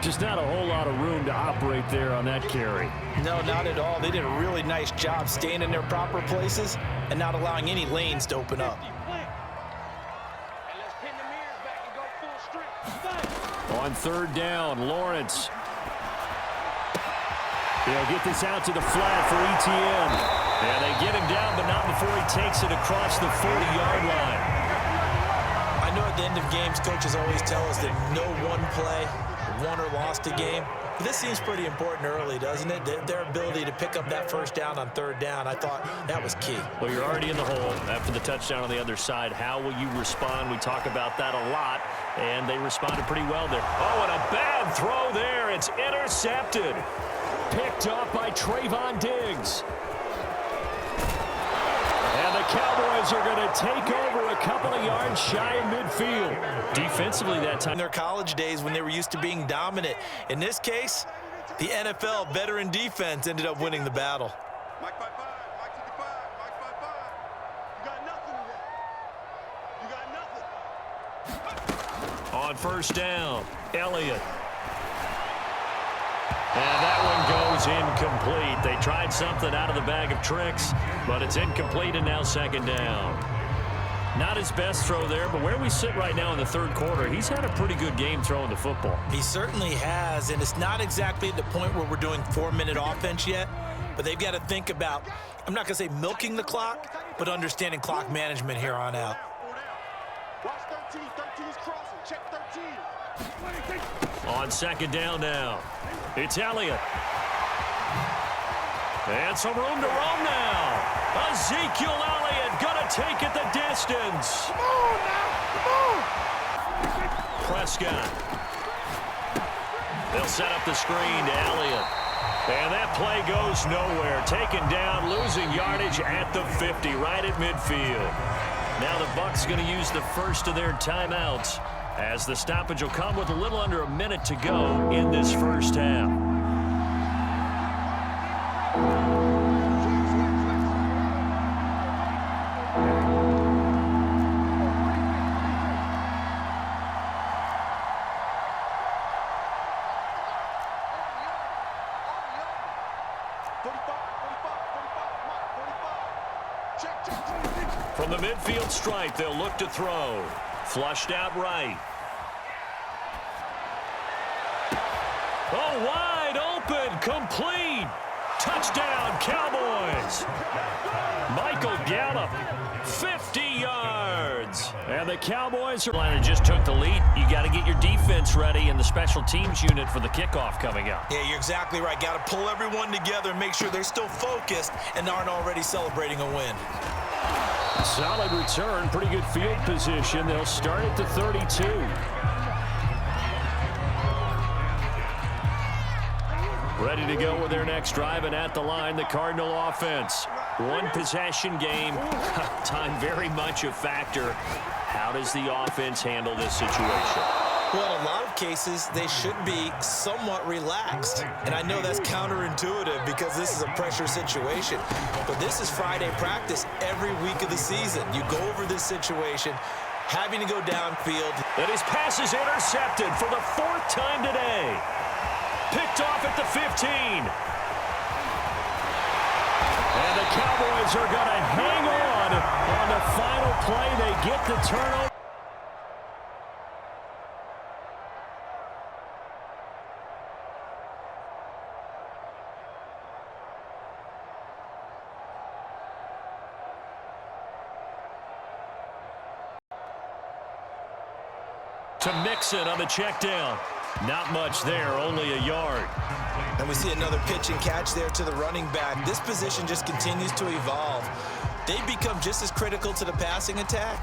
Just not a whole lot of room to operate there on that carry. No, not at all. They did a really nice job staying in their proper places and not allowing any lanes to open up. On third down, Lawrence. They'll get this out to the flat for ETN. Yeah, they get him down, but not before he takes it across the 40-yard line. I know at the end of games, coaches always tell us that no one play won or lost a game. But this seems pretty important early, doesn't it? Their ability to pick up that first down on third down, I thought that was key. Well, you're already in the hole after the touchdown on the other side. How will you respond? We talk about that a lot, and they responded pretty well there. Oh, and a bad throw there. It's intercepted. Picked off by Trayvon Diggs. And the Cowboys are going to take over a couple of yards shy of midfield. Defensively that time. In their college days when they were used to being dominant. In this case, the NFL veteran defense ended up winning the battle. Mike 5-5, Mike 55, Mike 5-5. You got nothing today. You got nothing. On first down, Elliott. And that one goes incomplete. They tried something out of the bag of tricks, but it's incomplete and now second down. Not his best throw there, but where we sit right now in the third quarter, he's had a pretty good game throwing the football. He certainly has, and it's not exactly at the point where we're doing 4-minute offense yet, but they've got to think about, I'm not going to say milking the clock, but understanding clock management here on out. Watch 13. 13's crossing. Check 13. On second down now, it's Elliott. And some room to roam now. Ezekiel Elliott gonna take it the distance. Come on now. Come on. Prescott. They'll set up the screen to Elliott. And that play goes nowhere. Taken down, losing yardage at the 50, right at midfield. Now the Bucs going to use the first of their timeouts, as the stoppage will come with a little under a minute to go in this first half. From the midfield stripe, they'll look to throw. Flushed out right. Oh, wide open, complete. Touchdown, Cowboys. Michael Gallup, 50 yards. And the Cowboys are just took the lead. You got to get your defense ready and the special teams unit for the kickoff coming up. Yeah, you're exactly right. Got to pull everyone together and make sure they're still focused and aren't already celebrating a win. Solid return, pretty good field position. They'll start at the 32. Ready to go with their next drive, and at the line, the Cardinal offense. One possession game, time very much a factor. How does the offense handle this situation? Well, in a lot of cases, they should be somewhat relaxed. And I know that's counterintuitive because this is a pressure situation. But this is Friday practice every week of the season. You go over this situation, having to go downfield. And his pass is intercepted for the fourth time today. Picked off at the 15. And the Cowboys are going to hang on the final play. They get the turnover. To Mixon on the check down. Not much there, only a yard. And we see another pitch and catch there to the running back. This position just continues to evolve. They become just as critical to the passing attack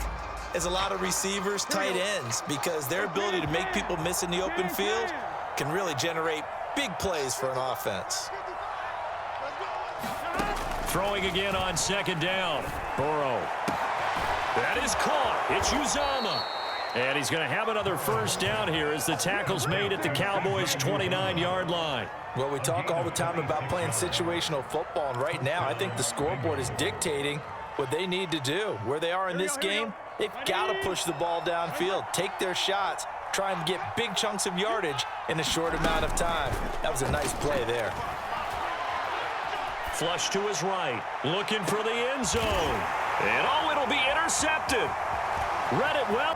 as a lot of receivers, tight ends, because their ability to make people miss in the open field can really generate big plays for an offense. Throwing again on second down. Burrow. That is caught. It's Uzomah. And he's going to have another first down here as the tackle's made at the Cowboys' 29-yard line. Well, we talk all the time about playing situational football, and right now I think the scoreboard is dictating what they need to do. Where they are in this game, they've got to push the ball downfield, take their shots, trying to get big chunks of yardage in a short amount of time. That was a nice play there. Flush to his right, looking for the end zone. And oh, it'll be intercepted. Read it well.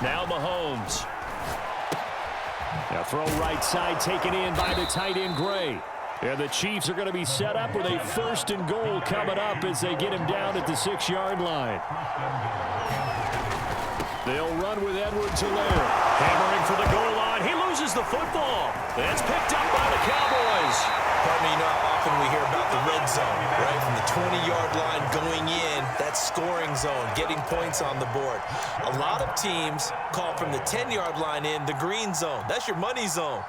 Now Mahomes. Now throw right side taken in by the tight end Gray. And the Chiefs are going to be set up with a 1st and goal coming up as they get him down at the 6-yard line. They'll run with Edwards-Helaire. Hammering for the goal line. He loses the football. That's picked up by the Cowboys. Pardon me, you know how often we hear about the red zone, right? From the 20-yard line going in, that scoring zone, getting points on the board. A lot of teams call from the 10-yard line in the green zone. That's your money zone.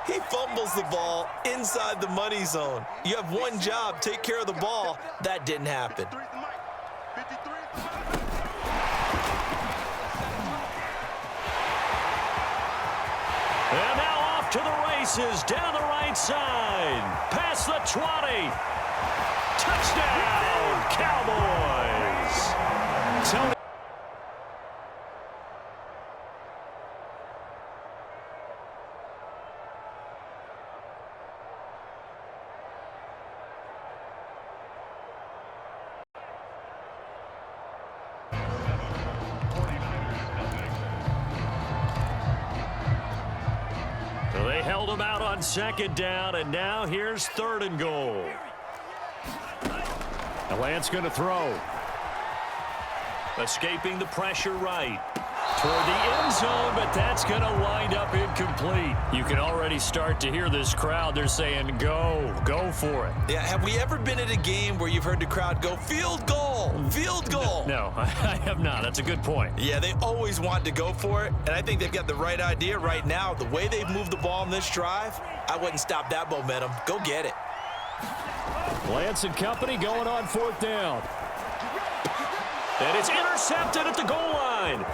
He fumbles the ball inside the money zone. You have one job, take care of the ball. That didn't happen. 53 is the mic. 53 is the mic. And now off to the races, down the right side. Past the 20. Touchdown, Cowboys. Tony. They held him out on 2nd down, and now here's 3rd and goal. Lance going to throw. Escaping the pressure right. Toward the end zone, but that's going to wind up incomplete. You can already start to hear this crowd. They're saying, go for it. Yeah, have we ever been at a game where you've heard the crowd go, field goal, field goal? No, I have not. That's a good point. Yeah, they always want to go for it, and I think they've got the right idea right now. The way they've moved the ball in this drive, I wouldn't stop that momentum. Go get it. Lance and company going on 4th down. And it's intercepted at the goal line.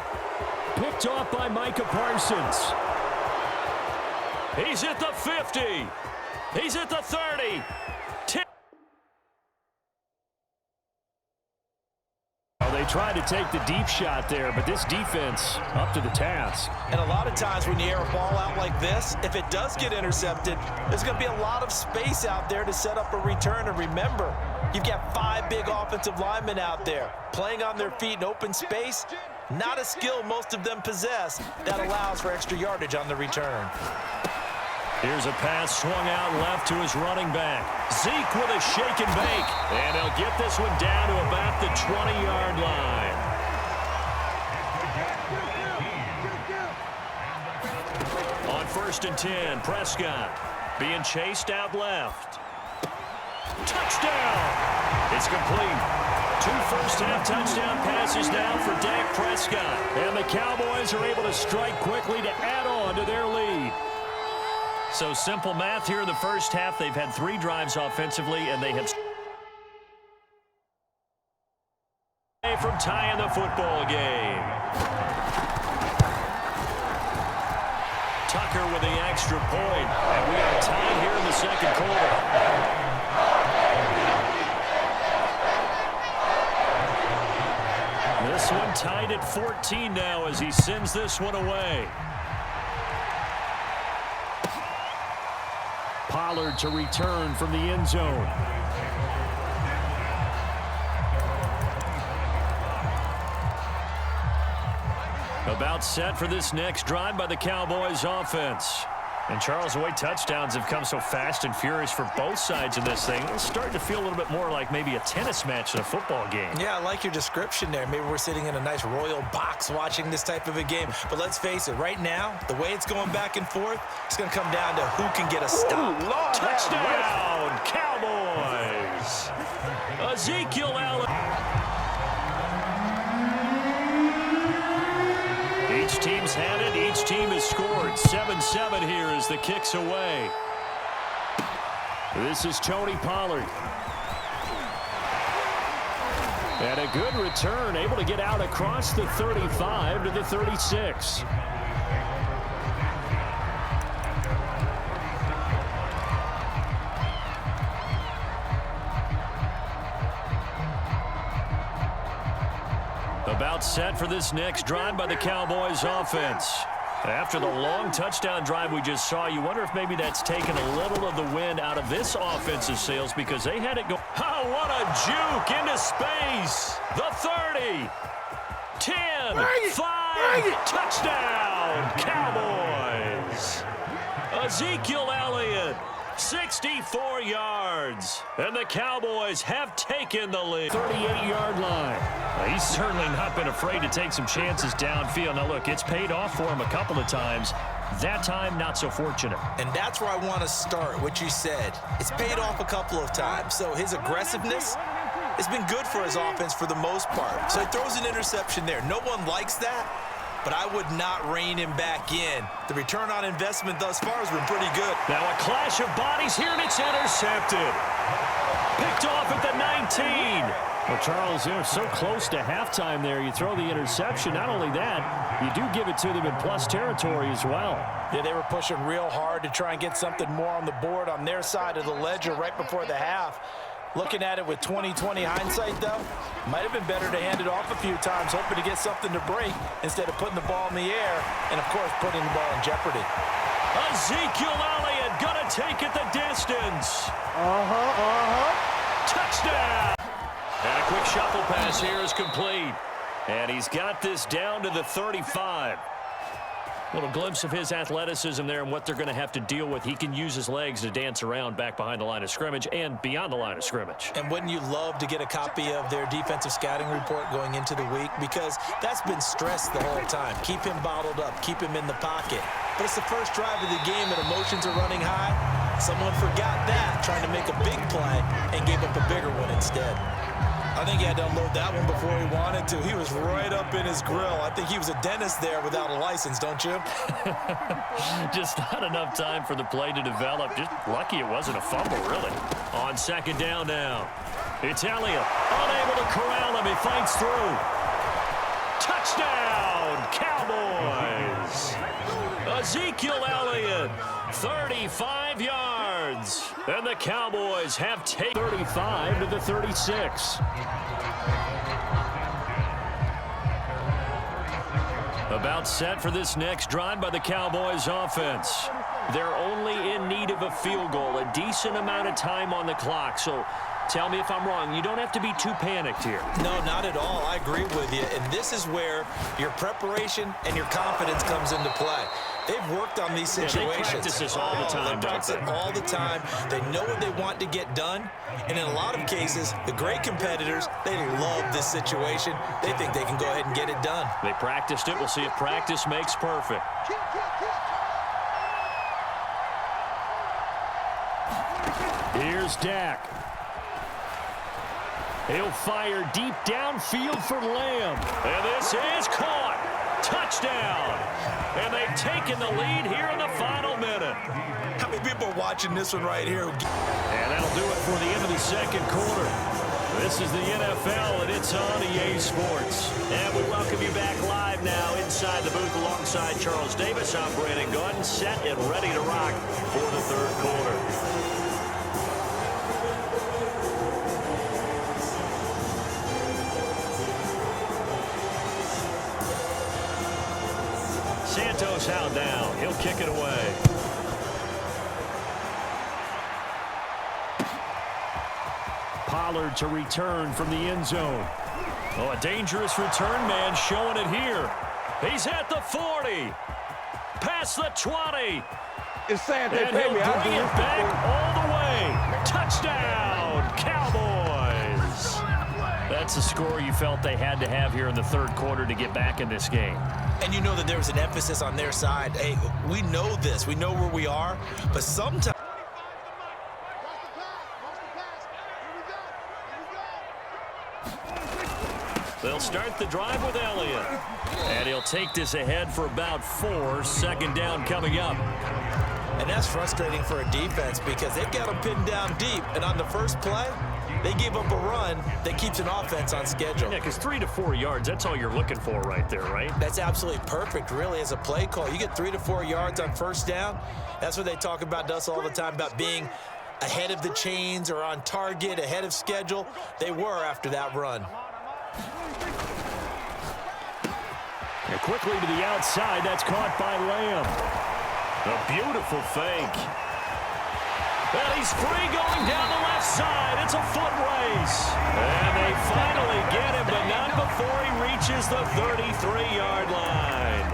Picked off by Micah Parsons. He's at the 50. He's at the 30. 10. Oh, they tried to take the deep shot there, but this defense up to the task. And a lot of times when you air a ball out like this, if it does get intercepted, there's going to be a lot of space out there to set up a return. And remember, you've got 5 big offensive linemen out there playing on their feet in open space. Not a skill most of them possess that allows for extra yardage on the return. Here's a pass swung out left to his running back. Zeke with a shake and bake. And they'll get this one down to about the 20-yard line. On 1st and 10, Prescott being chased out left. Touchdown! It's complete. 2 first-half touchdown passes now for Dak Prescott. And the Cowboys are able to strike quickly to add on to their lead. So simple math here in the first half. They've had 3 drives offensively, and they have from tying the football game. Tucker with the extra point, and we are tied here in the 2nd quarter. This one tied at 14 now as he sends this one away. Pollard to return from the end zone. About set for this next drive by the Cowboys offense. And Charles, the way touchdowns have come so fast and furious for both sides in this thing, it's starting to feel a little bit more like maybe a tennis match in a football game. Yeah, I like your description there. Maybe we're sitting in a nice royal box watching this type of a game. But let's face it, right now, the way it's going back and forth, it's going to come down to who can get a stop. Touchdown, Cowboys! Ezekiel Elliott. Each team's had it. Each team has scored. 7-7 here as the kick's away. This is Tony Pollard. And a good return, able to get out across the 35 to the 36. About set for this next drive by the Cowboys offense. After the long touchdown drive we just saw, you wonder if maybe that's taken a little of the wind out of this offensive sails because they had it go. Oh, what a juke into space. The 30, 10, 5, touchdown, Cowboys. Ezekiel Elliott, 64 yards, and the Cowboys have taken the lead. 38-yard line. He's certainly not been afraid to take some chances downfield. Now, look, it's paid off for him a couple of times. That time, not so fortunate. And that's where I want to start, what you said. It's paid off a couple of times. So his aggressiveness has been good for his offense for the most part. So he throws an interception there. No one likes that, but I would not rein him back in. The return on investment thus far has been pretty good. Now a clash of bodies here, and it's intercepted. Picked off at the 19. Well, Charles, they're so close to halftime there. You throw the interception. Not only that, you do give it to them in plus territory as well. Yeah, they were pushing real hard to try and get something more on the board on their side of the ledger right before the half. Looking at it with 20/20 hindsight, though, might have been better to hand it off a few times, hoping to get something to break instead of putting the ball in the air and, of course, putting the ball in jeopardy. Ezekiel Elliott gonna take it the distance. Touchdown. And a quick shuffle pass here is complete. And he's got this down to the 35. Little glimpse of his athleticism there and what they're going to have to deal with. He can use his legs to dance around back behind the line of scrimmage and beyond the line of scrimmage. And wouldn't you love to get a copy of their defensive scouting report going into the week? Because that's been stressed the whole time. Keep him bottled up. Keep him in the pocket. But it's the first drive of the game and emotions are running high. Someone forgot that, trying to make a big play, and gave up a bigger one instead. I think he had to unload that one before he wanted to. He was right up in his grill. I think he was a dentist there without a license, don't you? Just not enough time for the play to develop. Just lucky it wasn't a fumble, really. On second down now. It's Elliott. Unable to corral him. He fights through. Touchdown, Cowboys. Ezekiel Elliott, 35 yards. And the Cowboys have taken 35 to the 36. About set for this next drive by the Cowboys offense. They're only in need of a field goal, a decent amount of time on the clock. So tell me if I'm wrong. You don't have to be too panicked here. No, not at all. I agree with you. And this is where your preparation and your confidence comes into play. They've worked on these situations. They practice this all the time. They practice it all the time. They know what they want to get done. And in a lot of cases, the great competitors, they love this situation. They think they can go ahead and get it done. They practiced it. We'll see if practice makes perfect. Here's Dak. He'll fire deep downfield for Lamb. And this is caught. Touchdown. And they've taken the lead here in the final minute. How many people are watching this one right here? And that'll do it for the end of the second quarter. This is the NFL, and it's on EA Sports. And we welcome you back live now inside the booth alongside Charles Davis. I'm Brandon Gunn, set and ready to rock for the third quarter. Santos out down. He'll kick it away. Pollard to return from the end zone. Oh, a dangerous return man showing it here. He's at the 40. Past the 20. It's sad they and pay he'll me. bring it back all the way. Touchdown, Cowboys. That's the score you felt they had to have here in the third quarter to get back in this game. And you know that there was an emphasis on their side. Hey, we know this. We know where we are. But sometimes they'll start the drive with Elliott. And he'll take this ahead for about 4. Second down coming up. And that's frustrating for a defense because they've got them pinned down deep. And on the first play, they gave up a run that keeps an offense on schedule. Yeah, because 3 to 4 yards, that's all you're looking for right there, right? That's absolutely perfect, really, as a play call. You get 3 to 4 yards on first down. That's what they talk about to us all the time, about being ahead of the chains or on target, ahead of schedule. They were after that run. And quickly to the outside. That's caught by Lamb. A beautiful fake. And he's free going down the left side. It's a foot race. And they finally get him, but not before he reaches the 33-yard line.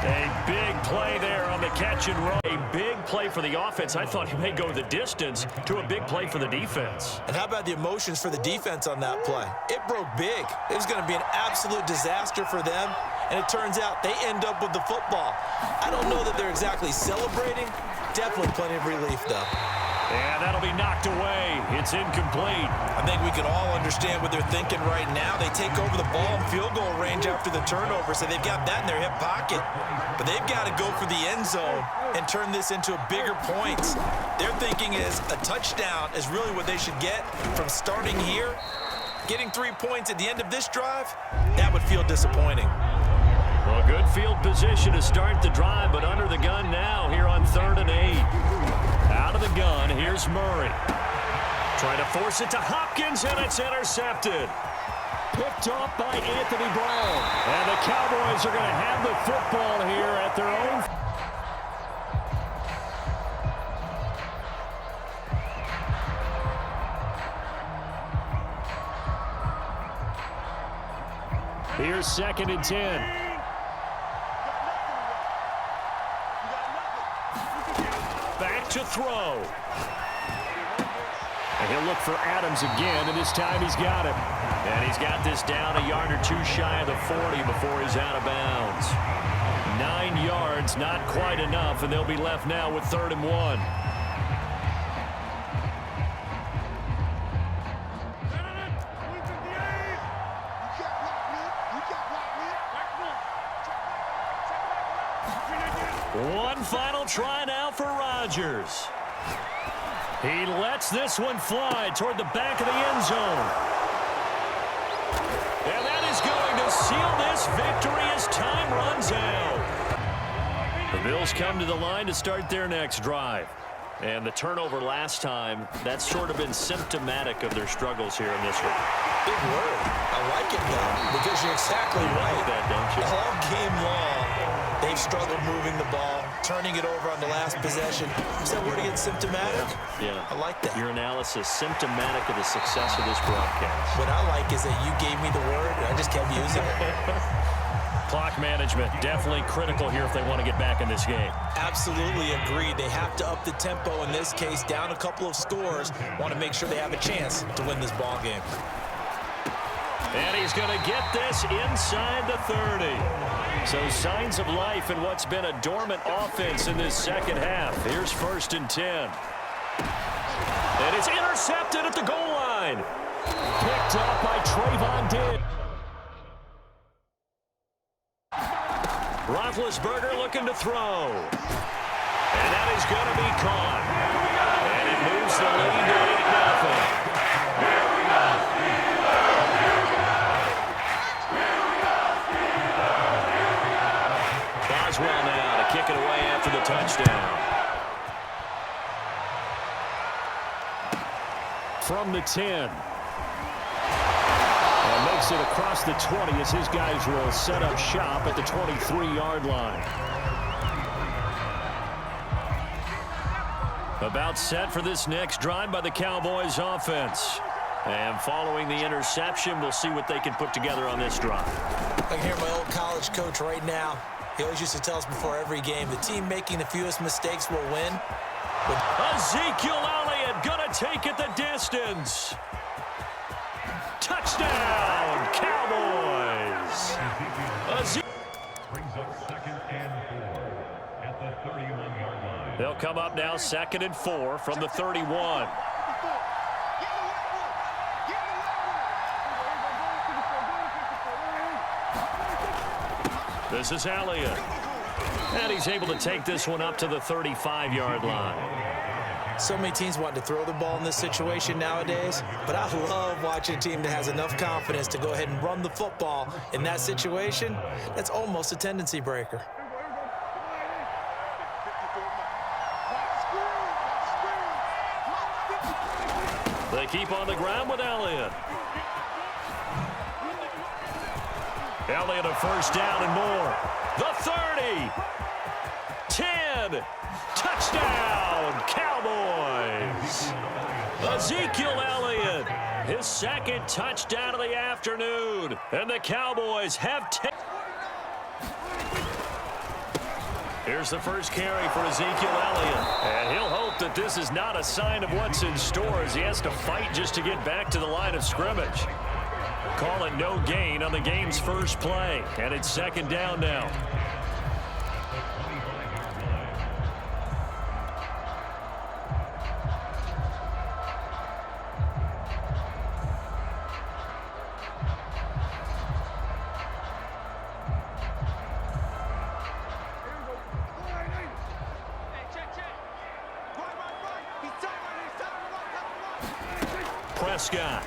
A big play there on the catch and run. A big play for the offense. I thought he may go the distance to a big play for the defense. And how about the emotions for the defense on that play? It broke big. It was going to be an absolute disaster for them. And it turns out they end up with the football. I don't know that they're exactly celebrating. Definitely plenty of relief, though. And that'll be knocked away. It's incomplete. I think we can all understand what they're thinking right now. They take over the ball in field goal range after the turnover, so they've got that in their hip pocket. But they've got to go for the end zone and turn this into bigger points. Their thinking is a touchdown is really what they should get from starting here. Getting 3 points at the end of this drive, that would feel disappointing. Well, good field position to start the drive, but under the gun now here on 3rd and 8. Out of the gun, here's Murray. Trying to force it to Hopkins, and it's intercepted. Picked off by Anthony Brown. And the Cowboys are going to have the football here at their own. Here's 2nd and 10. Back to throw. And he'll look for Adams again, and this time he's got him. And he's got this down a yard or two shy of the 40 before he's out of bounds. 9 yards, not quite enough, and they'll be left now with 3rd and 1. One final try now for Rodgers. He lets this one fly toward the back of the end zone. And that is going to seal this victory as time runs out. The Bills come to the line to start their next drive. And the turnover last time, that's sort of been symptomatic of their struggles here in this one. Big word. I like it, though, because you're exactly right. Like that, don't you? All game long, they've struggled moving the ball, turning it over on the last possession. Is that word again, symptomatic? Yeah. I like that. Your analysis, symptomatic of the success of this broadcast. What I like is that you gave me the word, and I just kept using it. Clock management, definitely critical here if they want to get back in this game. Absolutely agreed. They have to up the tempo in this case, down a couple of scores. Want to make sure they have a chance to win this ball game. And he's going to get this inside the 30. So signs of life in what's been a dormant offense in this second half. Here's 1st and 10. And it's intercepted at the goal line. Picked up by Trayvon Diggs. Roethlisberger looking to throw. And that is going to be caught. And it moves the lead to 8-0. Boswell now to kick it away after the touchdown. From the 10. And makes it across the 20 as his guys will set up shop at the 23-yard line. About set for this next drive by the Cowboys offense. And following the interception, we'll see what they can put together on this drive. I can hear my old college coach right now. He always used to tell us before every game, the team making the fewest mistakes will win. Ezekiel Elliott gonna take it the distance. Touchdown, Cowboys. Brings up 2nd and 4 at the 31-yard line. They'll come up now 2nd and 4 from the 31. This is Elliott. And he's able to take this one up to the 35-yard line. So many teams want to throw the ball in this situation nowadays, but I love watching a team that has enough confidence to go ahead and run the football in that situation. That's almost a tendency breaker. They keep on the ground with Elliott. Elliott a first down and more. The 30. 10. Touchdown, Cowboys. Ezekiel Elliott, his second touchdown of the afternoon. And the Cowboys have 10. Here's the first carry for Ezekiel Elliott. And he'll hope that this is not a sign of what's in store as he has to fight just to get back to the line of scrimmage. Call it no gain on the game's first play. And it's second down now. Prescott.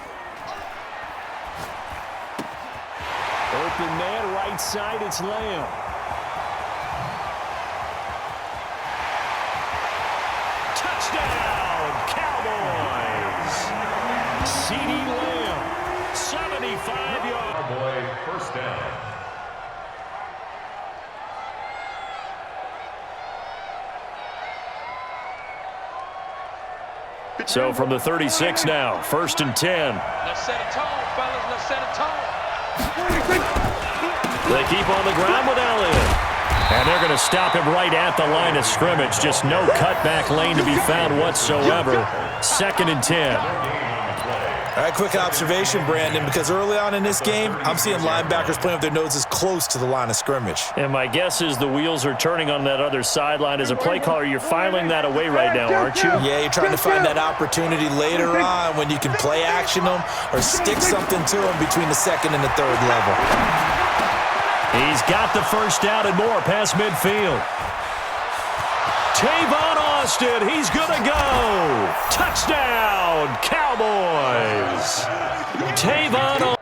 Open man, right side, it's Lamb. Touchdown, Cowboys. CeeDee Lamb, 75 yards. Cowboy first down. So from the 36 now, 1st and 10. Let's set a tone, fellas. Let's set a tone. They keep on the ground with Elliott. And they're going to stop him right at the line of scrimmage. Just no cutback lane to be found whatsoever. 2nd and 10. All right, quick observation, Brandon, because early on in this game, I'm seeing linebackers playing with their noses close to the line of scrimmage. And my guess is the wheels are turning on that other sideline. As a play caller, you're filing that away right now, aren't you? Yeah, you're trying to find that opportunity later on when you can play action them or stick something to them between the 2nd and the 3rd level. He's got the first down and more past midfield. Tavon Austin, he's going to go. Touchdown, Cowboys. Tavon